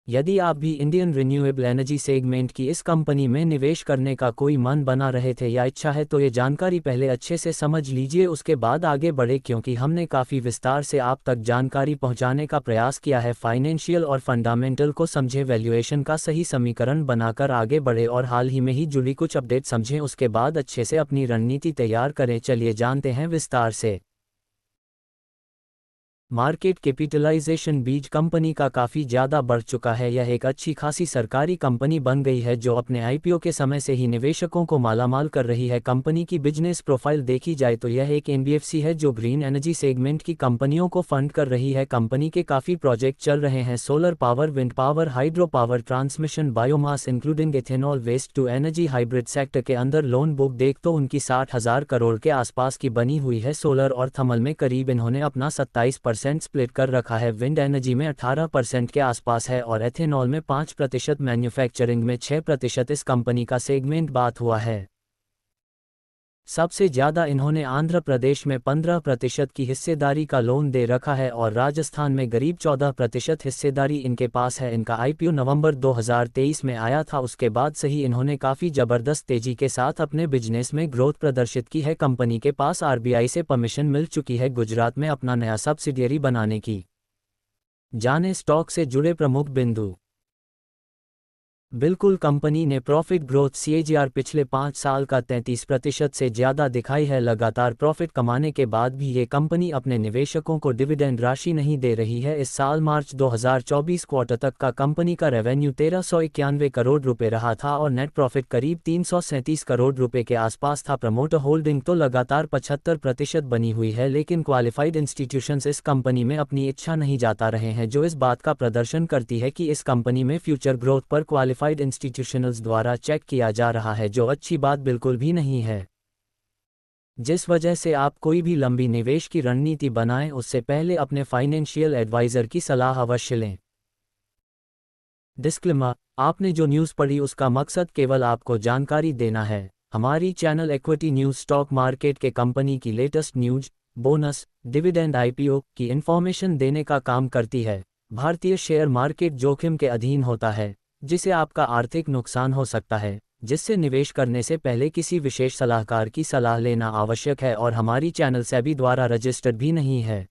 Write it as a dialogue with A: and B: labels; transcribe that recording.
A: यदि आप भी इंडियन रिन्यूएबल एनर्जी सेगमेंट की इस कंपनी में निवेश करने का कोई मन बना रहे थे या इच्छा है तो ये जानकारी पहले अच्छे से समझ लीजिए, उसके बाद आगे बढ़े, क्योंकि हमने काफ़ी विस्तार से आप तक जानकारी पहुंचाने का प्रयास किया है। फाइनेंशियल और फंडामेंटल को समझें, वैल्यूएशन का सही समीकरण बनाकर आगे बढ़े और हाल ही में ही जुड़ी कुछ अपडेट समझें, उसके बाद अच्छे से अपनी रणनीति तैयार करें। चलिए जानते हैं विस्तार से। मार्केट कैपिटलाइजेशन बीज कंपनी का काफ़ी ज़्यादा बढ़ चुका है। यह एक अच्छी खासी सरकारी कंपनी बन गई है जो अपने आईपीओ के समय से ही निवेशकों को मालामाल कर रही है। कंपनी की बिजनेस प्रोफाइल देखी जाए तो यह एक एनबीएफसी है जो ग्रीन एनर्जी सेगमेंट की कंपनियों को फंड कर रही है। कंपनी के काफ़ी प्रोजेक्ट चल रहे हैं, solar power, wind power, hydro power, transmission, biomass including ethanol, waste to energy, hybrid sector के अंदर लोन बुक देख तो उनकी 60,000 करोड़ के आसपास की बनी हुई है। सोलर और थर्मल में करीब इन्होंने अपना 27% स्प्लिट कर रखा है, विंड एनर्जी में 18% के आसपास है और एथेनॉल में 5%, मैन्युफैक्चरिंग में 6% इस कंपनी का सेगमेंट बात हुआ है। सबसे ज़्यादा इन्होंने आंध्र प्रदेश में 15% की हिस्सेदारी का लोन दे रखा है और राजस्थान में करीब 14% हिस्सेदारी इनके पास है। इनका आईपीओ नवंबर 2023 में आया था, उसके बाद से ही इन्होंने काफ़ी ज़बरदस्त तेज़ी के साथ अपने बिजनेस में ग्रोथ प्रदर्शित की है। कंपनी के पास आरबीआई से परमिशन मिल चुकी है गुजरात में अपना नया सब्सिडियरी बनाने की। जाने स्टॉक से जुड़े प्रमुख बिंदु। बिल्कुल, कंपनी ने प्रॉफिट ग्रोथ सीएजीआर पिछले 5 साल का 33% से ज़्यादा दिखाई है। लगातार प्रॉफिट कमाने के बाद भी ये कंपनी अपने निवेशकों को डिविडेंड राशि नहीं दे रही है। इस साल मार्च 2024 क्वार्टर तक का कंपनी का रेवेन्यू 1391 करोड़ रुपए रहा था और नेट प्रॉफिट करीब 337 करोड़ रुपए के आसपास था। प्रमोटर होल्डिंग तो लगातार 75% बनी हुई है, लेकिन क्वालिफाइड इंस्टीट्यूशंस इस कंपनी में अपनी इच्छा नहीं जाता रहे हैं, जो इस बात का प्रदर्शन करती है कि इस कंपनी में फ्यूचर ग्रोथ पर क्वालिफाइड इंस्टीट्यूशनल्स द्वारा चेक किया जा रहा है, जो अच्छी बात बिल्कुल भी नहीं है। जिस वजह से आप कोई भी लंबी निवेश की रणनीति बनाएं उससे पहले अपने फाइनेंशियल एडवाइजर की सलाह अवश्य लें। डिस्क्लेमर, आपने जो न्यूज़ पढ़ी उसका मकसद केवल आपको जानकारी देना है। हमारी channel equity news stock market के कंपनी की latest news, bonus, dividend, IPO की इंफॉर्मेशन देने का काम करती है। भारतीय शेयर मार्केट जोखिम के अधीन होता है, जिसे आपका आर्थिक नुकसान हो सकता है, जिससे निवेश करने से पहले किसी विशेष सलाहकार की सलाह लेना आवश्यक है और हमारी चैनल सेबी द्वारा रजिस्टर्ड भी नहीं है।